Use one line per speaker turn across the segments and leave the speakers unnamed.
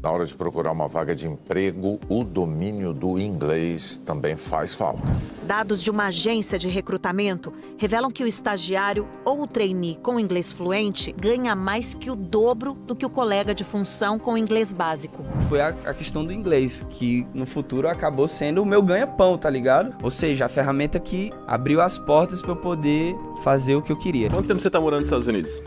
Na hora de procurar uma vaga de emprego, o domínio do inglês também faz falta.
Dados de uma agência de recrutamento revelam que o estagiário ou o trainee com inglês fluente ganha mais que o dobro do que o colega de função com inglês básico.
Foi a questão do inglês, que no futuro acabou sendo o meu ganha-pão, tá ligado? Ou seja, a ferramenta que abriu as portas para eu poder fazer o que eu queria.
Quanto tempo você tá morando nos Estados Unidos?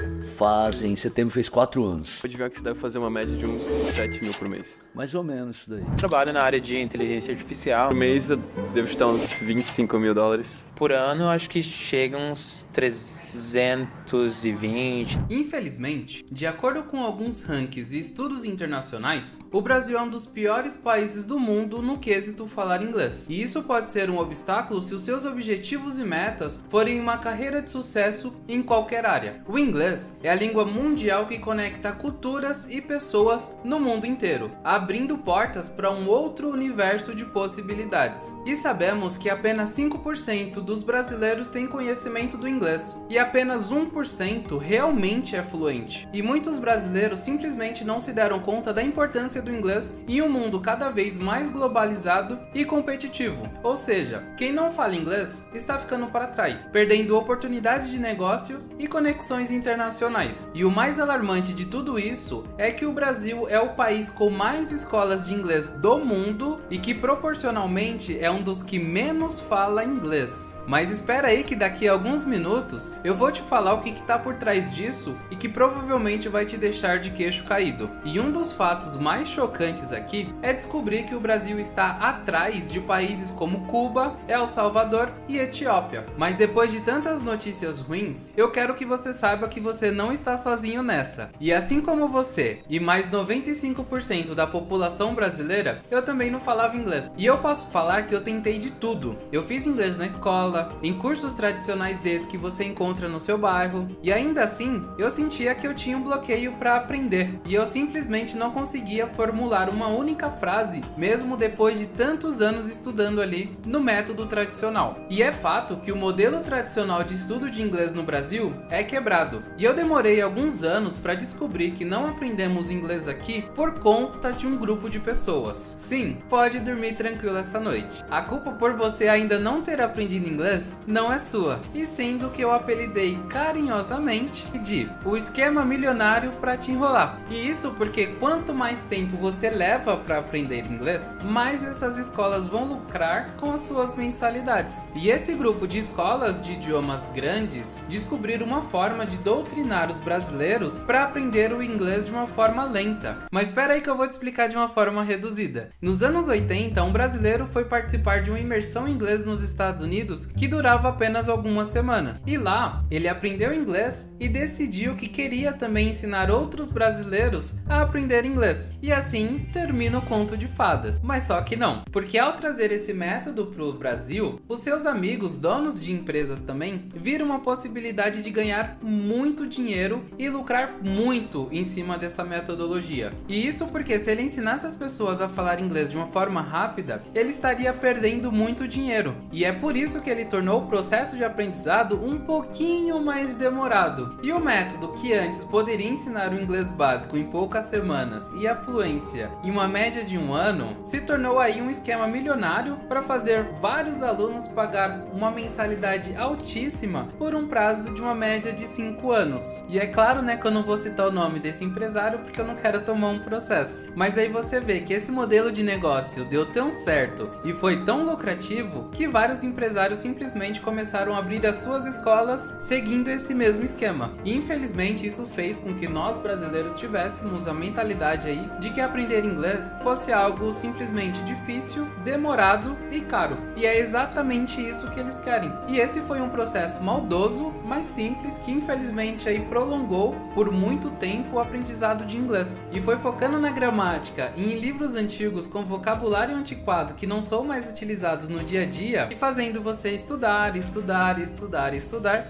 Em setembro fez 4 anos.
Pode ver que você deve fazer uma média de uns 7 mil por mês.
Mais ou menos isso daí.
Trabalho na área de inteligência artificial.
Por mês eu devo chutar uns 25 mil dólares.
Por ano, acho que chega uns 320.
Infelizmente, de acordo com alguns rankings e estudos internacionais, o Brasil é um dos piores países do mundo no quesito falar inglês. E isso pode ser um obstáculo se os seus objetivos e metas forem uma carreira de sucesso em qualquer área. O inglês é a língua mundial que conecta culturas e pessoas no mundo inteiro, abrindo portas para um outro universo de possibilidades. E sabemos que apenas 5% dos brasileiros têm conhecimento do inglês e apenas 1% realmente é fluente. E muitos brasileiros simplesmente não se deram conta da importância do inglês em um mundo cada vez mais globalizado e competitivo. Ou seja, quem não fala inglês está ficando para trás, perdendo oportunidades de negócio e conexões internacionais. E o mais alarmante de tudo isso é que o Brasil é o país com mais escolas de inglês do mundo e que proporcionalmente é um dos que menos fala inglês. Mas espera aí que daqui a alguns minutos eu vou te falar o que está por trás disso e que provavelmente vai te deixar de queixo caído. E um dos fatos mais chocantes aqui é descobrir que o Brasil está atrás de países como Cuba, El Salvador e Etiópia. Mas depois de tantas notícias ruins, eu quero que você saiba que você não está sozinho nessa. E assim como você e mais 95% da população brasileira, eu também não falava inglês. E eu posso falar que eu tentei de tudo. Eu fiz inglês na escola, em cursos tradicionais desses que você encontra no seu bairro, e ainda assim eu sentia que eu tinha um bloqueio para aprender e eu simplesmente não conseguia formular uma única frase, mesmo depois de tantos anos estudando ali no método tradicional. E é fato que o modelo tradicional de estudo de inglês no Brasil é quebrado, e eu demorei alguns anos para descobrir que não aprendemos inglês aqui por conta de um grupo de pessoas. Sim, pode dormir tranquilo essa noite. A culpa por você ainda não ter aprendido inglês não é sua, e sim do que eu apelidei carinhosamente de o esquema milionário para te enrolar. E isso porque quanto mais tempo você leva para aprender inglês, mais essas escolas vão lucrar com as suas mensalidades. E esse grupo de escolas de idiomas grandes descobriram uma forma de doutrinar os brasileiros para aprender o inglês de uma forma lenta. Mas espera aí que eu vou te explicar de uma forma reduzida. Nos anos 80, um brasileiro foi participar de uma imersão em inglês nos Estados Unidos que durava apenas algumas semanas. E lá, ele aprendeu inglês e decidiu que queria também ensinar outros brasileiros a aprender inglês. E assim termina o conto de fadas. Mas só que não, porque ao trazer esse método para o Brasil, os seus amigos, donos de empresas também, viram uma possibilidade de ganhar muito dinheiro e lucrar muito em cima dessa metodologia. E isso porque se ele ensinasse as pessoas a falar inglês de uma forma rápida, ele estaria perdendo muito dinheiro. E é por isso que ele tornou o processo de aprendizado um pouquinho mais demorado. E o método que antes poderia ensinar o inglês básico em poucas semanas e a fluência em uma média de um ano, se tornou aí um esquema milionário para fazer vários alunos pagar uma mensalidade altíssima por um prazo de uma média de 5 anos. E é claro, né, que eu não vou citar o nome desse empresário porque eu não quero tomar um processo. Mas aí você vê que esse modelo de negócio deu tão certo e foi tão lucrativo que vários empresários simplesmente começaram a abrir as suas escolas seguindo esse mesmo esquema. E infelizmente isso fez com que nós brasileiros tivéssemos a mentalidade aí de que aprender inglês fosse algo simplesmente difícil, demorado e caro. E é exatamente isso que eles querem. E esse foi um processo maldoso, mas simples, que infelizmente aí prolongou por muito tempo o aprendizado de inglês. E foi focando na gramática e em livros antigos com vocabulário antiquado que não são mais utilizados no dia a dia e fazendo você estudar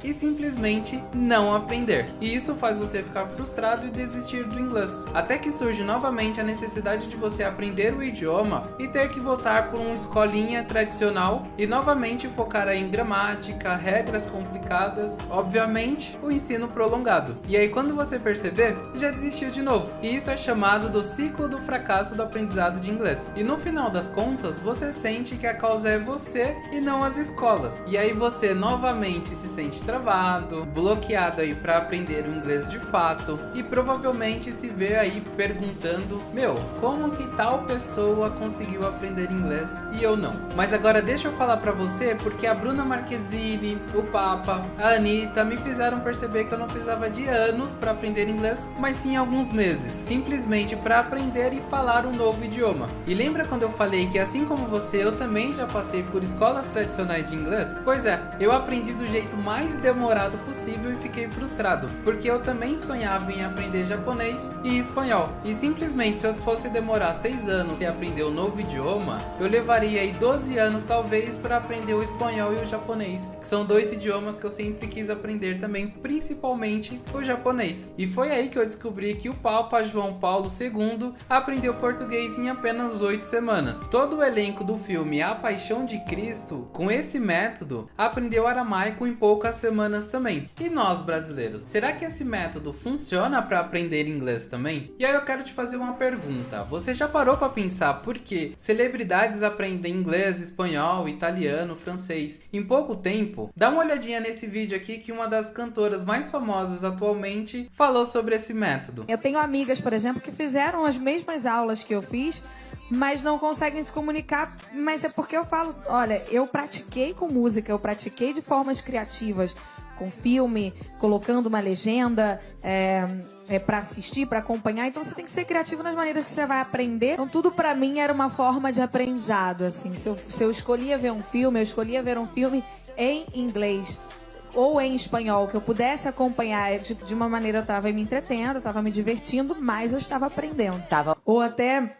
e simplesmente não aprender. E isso faz você ficar frustrado e desistir do inglês. Até que surge novamente a necessidade de você aprender o idioma e ter que voltar por uma escolinha tradicional e novamente focar aí em gramática, regras complicadas, obviamente o ensino prolongado. prolongado. E aí quando você perceber, já desistiu de novo. E isso é chamado do ciclo do fracasso do aprendizado de inglês. E no final das contas, você sente que a causa é você e não as escolas. E aí você novamente se sente travado, bloqueado aí para aprender o inglês de fato e provavelmente se vê aí perguntando: meu, como que tal pessoa conseguiu aprender inglês e eu não? Mas agora deixa eu falar para você porque a Bruna Marquezine, o Papa, a Anitta me fizeram perceber que eu não precisava de anos para aprender inglês, mas sim alguns meses, simplesmente para aprender e falar um novo idioma. E lembra quando eu falei que assim como você, eu também já passei por escolas tradicionais de inglês? Pois é, eu aprendi do jeito mais demorado possível e fiquei frustrado, porque eu também sonhava em aprender japonês e espanhol. E simplesmente se eu fosse demorar 6 anos e aprender um novo idioma, eu levaria aí 12 anos talvez para aprender o espanhol e o japonês, que são 2 idiomas que eu sempre quis aprender também, principalmente o japonês. E foi aí que eu descobri que o Papa João Paulo II aprendeu português em apenas 8 semanas. Todo o elenco do filme A Paixão de Cristo, com esse método, aprendeu aramaico em poucas semanas também. E nós, brasileiros, será que esse método funciona para aprender inglês também? E aí eu quero te fazer uma pergunta. Você já parou para pensar por que celebridades aprendem inglês, espanhol, italiano, francês em pouco tempo? Dá uma olhadinha nesse vídeo aqui que uma das cantoras mais famosas atualmente falou sobre esse método.
Eu tenho amigas, por exemplo, que fizeram as mesmas aulas que eu fiz, mas não conseguem se comunicar, mas é porque eu falo, olha, eu pratiquei com música, eu pratiquei de formas criativas, com filme, colocando uma legenda para assistir, para acompanhar. Então você tem que ser criativo nas maneiras que você vai aprender. Então tudo para mim era uma forma de aprendizado, assim. Se eu escolhia ver um filme, eu escolhia ver um filme em inglês ou em espanhol, que eu pudesse acompanhar de uma maneira, eu estava me entretendo, eu estava me divertindo, mas eu estava aprendendo. Ou até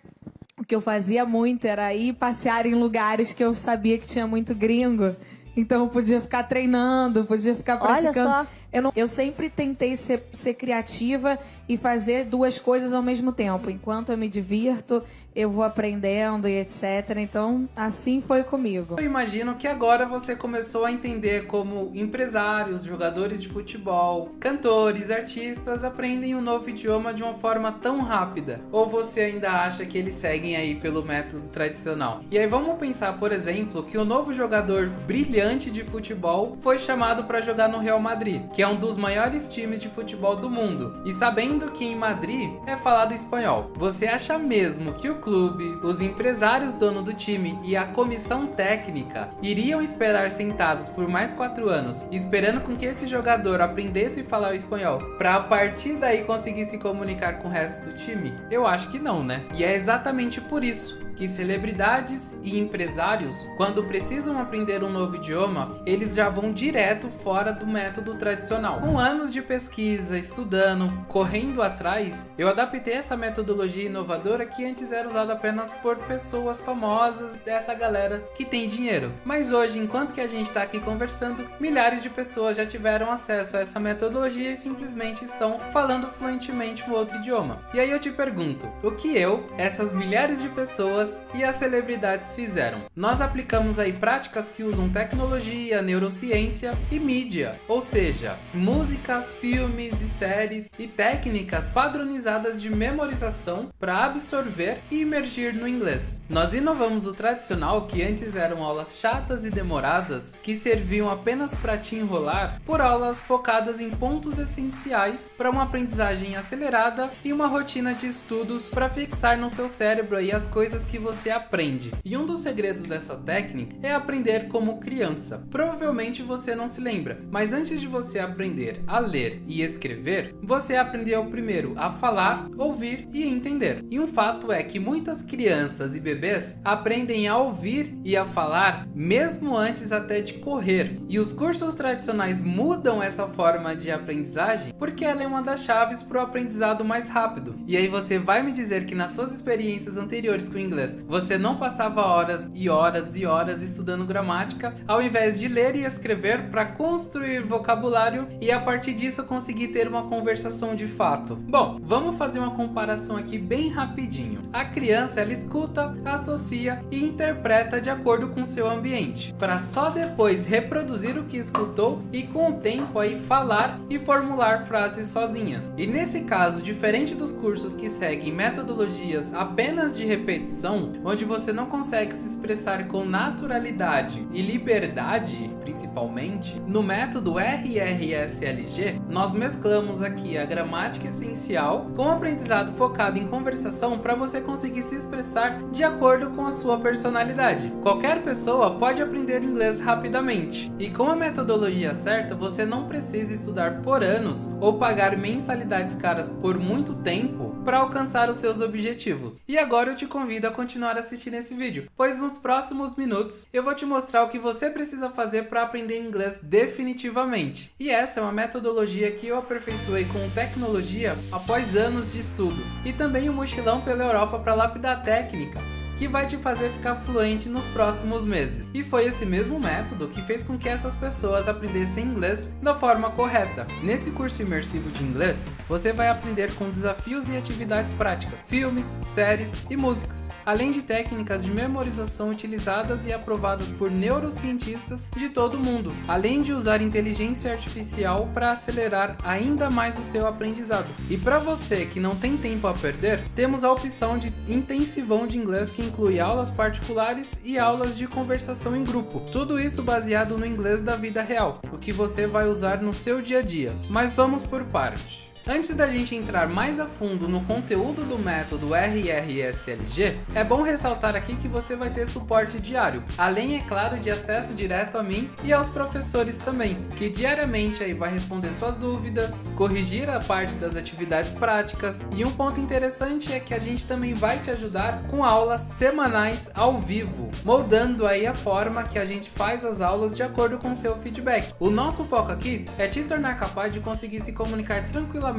o que eu fazia muito era ir passear em lugares que eu sabia que tinha muito gringo. Então eu podia ficar treinando, podia ficar praticando.
Olha só.
Eu sempre tentei ser criativa e fazer 2 coisas ao mesmo tempo. Enquanto eu me divirto, eu vou aprendendo e etc. Então, assim foi comigo.
Eu imagino que agora você começou a entender como empresários, jogadores de futebol, cantores, artistas aprendem um novo idioma de uma forma tão rápida. Ou você ainda acha que eles seguem aí pelo método tradicional? E aí vamos pensar, por exemplo, que o novo jogador brilhante de futebol foi chamado para jogar no Real Madrid, que é um dos maiores times de futebol do mundo. E sabendo que em Madrid é falado espanhol, você acha mesmo que o clube, os empresários dono do time e a comissão técnica iriam esperar sentados por mais 4 anos, esperando com que esse jogador aprendesse a falar o espanhol, para a partir daí conseguir se comunicar com o resto do time? Eu acho que não, né? E é exatamente por isso que celebridades e empresários, quando precisam aprender um novo idioma, eles já vão direto fora do método tradicional. Com anos de pesquisa, estudando, correndo atrás, eu adaptei essa metodologia inovadora que antes era usada apenas por pessoas famosas dessa galera que tem dinheiro. Mas hoje, enquanto que a gente está aqui conversando, milhares de pessoas já tiveram acesso a essa metodologia e simplesmente estão falando fluentemente um outro idioma. E aí eu te pergunto, o que essas milhares de pessoas e as celebridades fizeram? Nós aplicamos aí práticas que usam tecnologia, neurociência e mídia, ou seja, músicas, filmes e séries e técnicas padronizadas de memorização para absorver e imergir no inglês. Nós inovamos o tradicional, que antes eram aulas chatas e demoradas, que serviam apenas para te enrolar, por aulas focadas em pontos essenciais para uma aprendizagem acelerada e uma rotina de estudos para fixar no seu cérebro aí as coisas que você aprende. E um dos segredos dessa técnica é aprender como criança. Provavelmente você não se lembra, mas antes de você aprender a ler e escrever, você aprendeu primeiro a falar, ouvir e entender. E um fato é que muitas crianças e bebês aprendem a ouvir e a falar mesmo antes até de correr. E os cursos tradicionais mudam essa forma de aprendizagem porque ela é uma das chaves para o aprendizado mais rápido. E aí você vai me dizer que nas suas experiências anteriores com o inglês inglês, você não passava horas e horas e horas estudando gramática, ao invés de ler e escrever para construir vocabulário e a partir disso conseguir ter uma conversação de fato? Bom, vamos fazer uma comparação aqui bem rapidinho. A criança, ela escuta, associa e interpreta de acordo com seu ambiente, para só depois reproduzir o que escutou e com o tempo aí falar e formular frases sozinhas. E nesse caso, diferente dos cursos que seguem metodologias apenas de repetição, onde você não consegue se expressar com naturalidade e liberdade, principalmente, no método RRSLG, nós mesclamos aqui a gramática essencial com o aprendizado focado em conversação para você conseguir se expressar de acordo com a sua personalidade. Qualquer pessoa pode aprender inglês rapidamente, e com a metodologia certa, você não precisa estudar por anos ou pagar mensalidades caras por muito tempo para alcançar os seus objetivos. E agora eu te convido a continuar assistindo esse vídeo, pois nos próximos minutos eu vou te mostrar o que você precisa fazer para aprender inglês definitivamente. E essa é uma metodologia que eu aperfeiçoei com tecnologia após anos de estudo, e também um mochilão pela Europa para lapidar técnica, que vai te fazer ficar fluente nos próximos meses. E foi esse mesmo método que fez com que essas pessoas aprendessem inglês da forma correta. Nesse curso imersivo de inglês, você vai aprender com desafios e atividades práticas, filmes, séries e músicas, além de técnicas de memorização utilizadas e aprovadas por neurocientistas de todo o mundo, além de usar inteligência artificial para acelerar ainda mais o seu aprendizado. E para você que não tem tempo a perder, temos a opção de intensivão de inglês que inclui aulas particulares e aulas de conversação em grupo. Tudo isso baseado no inglês da vida real, o que você vai usar no seu dia a dia. Mas vamos por parte. Antes da gente entrar mais a fundo no conteúdo do método RRSLG, é bom ressaltar aqui que você vai ter suporte diário, além, é claro, de acesso direto a mim e aos professores também, que diariamente aí vai responder suas dúvidas, corrigir a parte das atividades práticas, e um ponto interessante é que a gente também vai te ajudar com aulas semanais ao vivo, moldando aí a forma que a gente faz as aulas de acordo com seu feedback. O nosso foco aqui é te tornar capaz de conseguir se comunicar tranquilamente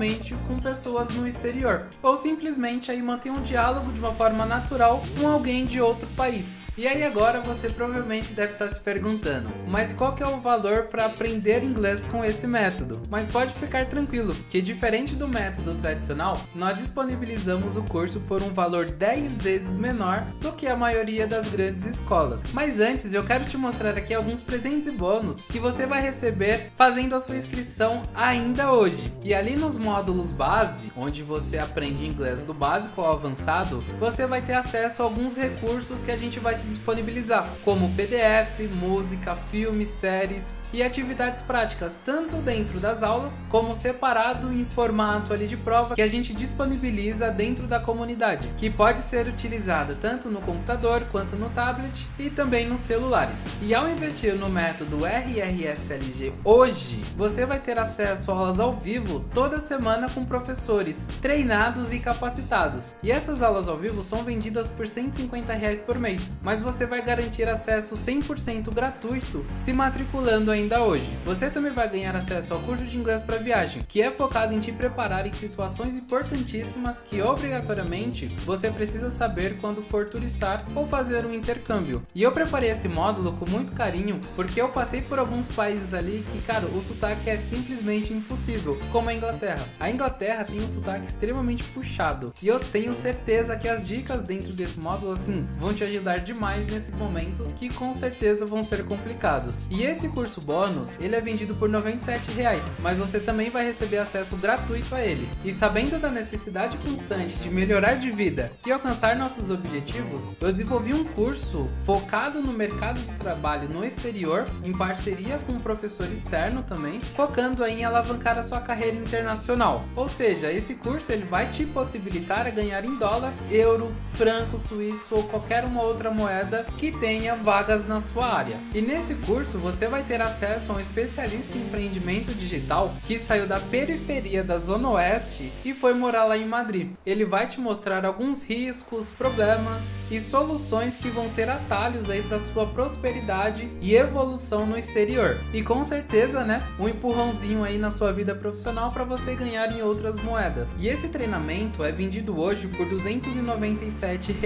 com pessoas no exterior, ou simplesmente aí manter um diálogo de uma forma natural com alguém de outro país. E aí agora você provavelmente deve estar se perguntando, mas qual que é o valor para aprender inglês com esse método? Mas pode ficar tranquilo, que diferente do método tradicional, nós disponibilizamos o curso por um valor 10 vezes menor do que a maioria das grandes escolas. Mas antes eu quero te mostrar aqui alguns presentes e bônus que você vai receber fazendo a sua inscrição ainda hoje. E ali nos módulos base, onde você aprende inglês do básico ao avançado, você vai ter acesso a alguns recursos que a gente vai te disponibilizar, como PDF, música, filmes, séries e atividades práticas, tanto dentro das aulas, como separado em formato ali de prova, que a gente disponibiliza dentro da comunidade, que pode ser utilizada tanto no computador quanto no tablet e também nos celulares. E ao investir no método RRSLG hoje, você vai ter acesso a aulas ao vivo toda semana com professores treinados e capacitados. E essas aulas ao vivo são vendidas por R$150 por mês, mas você vai garantir acesso 100% gratuito se matriculando ainda hoje. Você também vai ganhar acesso ao curso de inglês para viagem, que é focado em te preparar em situações importantíssimas que obrigatoriamente você precisa saber quando for turistar ou fazer um intercâmbio. E eu preparei esse módulo com muito carinho, porque eu passei por alguns países ali que, cara, o sotaque é simplesmente impossível, como a Inglaterra. A Inglaterra tem um sotaque extremamente puxado, e eu tenho certeza que as dicas dentro desse módulo, assim, vão te ajudar demais nesses momentos que com certeza vão ser complicados. E esse curso bônus, ele é vendido por R$97, mas você também vai receber acesso gratuito a ele. E sabendo da necessidade constante de melhorar de vida e alcançar nossos objetivos, eu desenvolvi um curso focado no mercado de trabalho no exterior, em parceria com um professor externo também, focando em alavancar a sua carreira internacional. Ou seja, esse curso ele vai te possibilitar a ganhar em dólar, euro, franco suíço ou qualquer uma outra moeda que tenha vagas na sua área. E nesse curso você vai ter acesso a um especialista em empreendimento digital que saiu da periferia da Zona Oeste e foi morar lá em Madrid. Ele vai te mostrar alguns riscos, problemas e soluções que vão ser atalhos aí para sua prosperidade e evolução no exterior. E com certeza, né, um empurrãozinho aí na sua vida profissional para você ganhar em outras moedas. E esse treinamento é vendido hoje por R$ 297,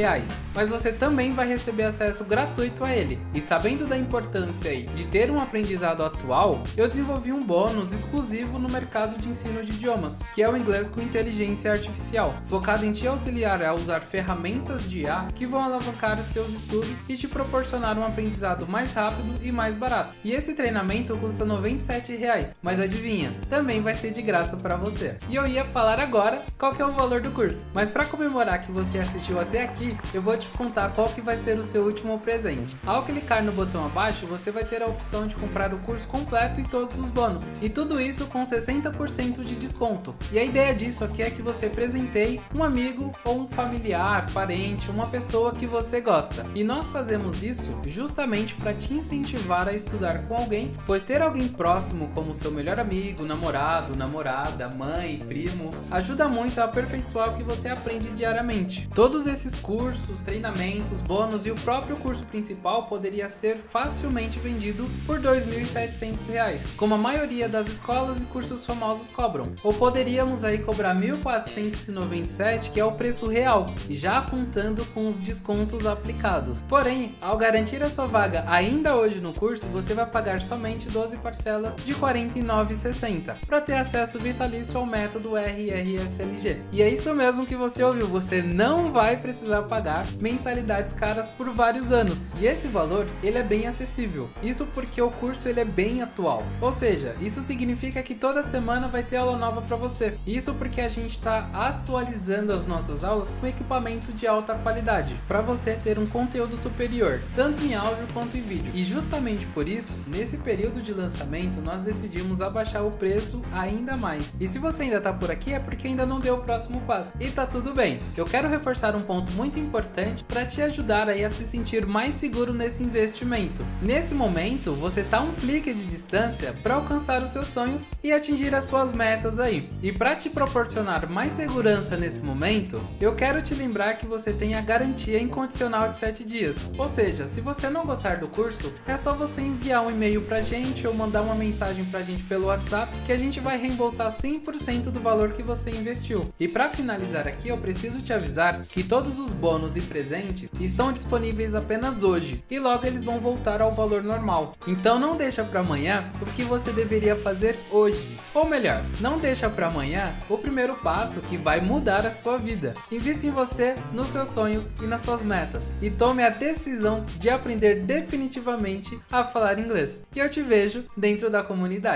mas você também vai receber acesso gratuito a ele. E sabendo da importância aí de ter um aprendizado atual, eu desenvolvi um bônus exclusivo no mercado de ensino de idiomas, que é o inglês com inteligência artificial, focado em te auxiliar a usar ferramentas de IA que vão alavancar os seus estudos e te proporcionar um aprendizado mais rápido e mais barato. E esse treinamento custa R$ 97, mas adivinha, também vai ser de graça para você. E eu ia falar agora qual que é o valor do curso, mas para comemorar que você assistiu até aqui, eu vou te contar qual que vai ser o seu último presente. Ao clicar no botão abaixo, você vai ter a opção de comprar o curso completo e todos os bônus, e tudo isso com 60% de desconto. E a ideia disso aqui é que você presenteie um amigo ou um familiar, parente, uma pessoa que você gosta. E nós fazemos isso justamente para te incentivar a estudar com alguém, pois ter alguém próximo como seu melhor amigo, namorado, namorada, mãe, primo, ajuda muito a aperfeiçoar o que você aprende diariamente. Todos esses cursos, treinamentos, bônus e o próprio curso principal poderia ser facilmente vendido por R$ 2.700, como a maioria das escolas e cursos famosos cobram. Ou poderíamos aí cobrar R$ 1.497, que é o preço real, já contando com os descontos aplicados. Porém, ao garantir a sua vaga ainda hoje no curso, você vai pagar somente 12 parcelas de R$ 49,60 para ter acesso vitalício ao método RRSLG. E é isso mesmo que você ouviu, você não vai precisar pagar mensalidades caras por vários anos. E esse valor, ele é bem acessível. Isso porque o curso ele é bem atual. Ou seja, isso significa que toda semana vai ter aula nova para você. Isso porque a gente está atualizando as nossas aulas com equipamento de alta qualidade, para você ter um conteúdo superior, tanto em áudio quanto em vídeo. E justamente por isso, nesse período de lançamento, nós decidimos abaixar o preço ainda mais. E se você ainda está por aqui, é porque ainda não deu o próximo passo. E tá tudo bem. Eu quero reforçar um ponto muito importante para te ajudar aí a se sentir mais seguro nesse investimento. Nesse momento, você tá a um clique de distância para alcançar os seus sonhos e atingir as suas metas aí. E para te proporcionar mais segurança nesse momento, eu quero te lembrar que você tem a garantia incondicional de 7 dias. Ou seja, se você não gostar do curso, é só você enviar um e-mail pra gente ou mandar uma mensagem pra gente pelo WhatsApp que a gente vai reembolsar 100% do valor que você investiu. E para finalizar aqui, eu preciso te avisar que todos os bônus e presentes estão disponíveis apenas hoje e logo eles vão voltar ao valor normal. Então não deixa para amanhã o que você deveria fazer hoje. Ou melhor, não deixa para amanhã o primeiro passo que vai mudar a sua vida. Invista em você, nos seus sonhos e nas suas metas e tome a decisão de aprender definitivamente a falar inglês. E eu te vejo dentro da comunidade.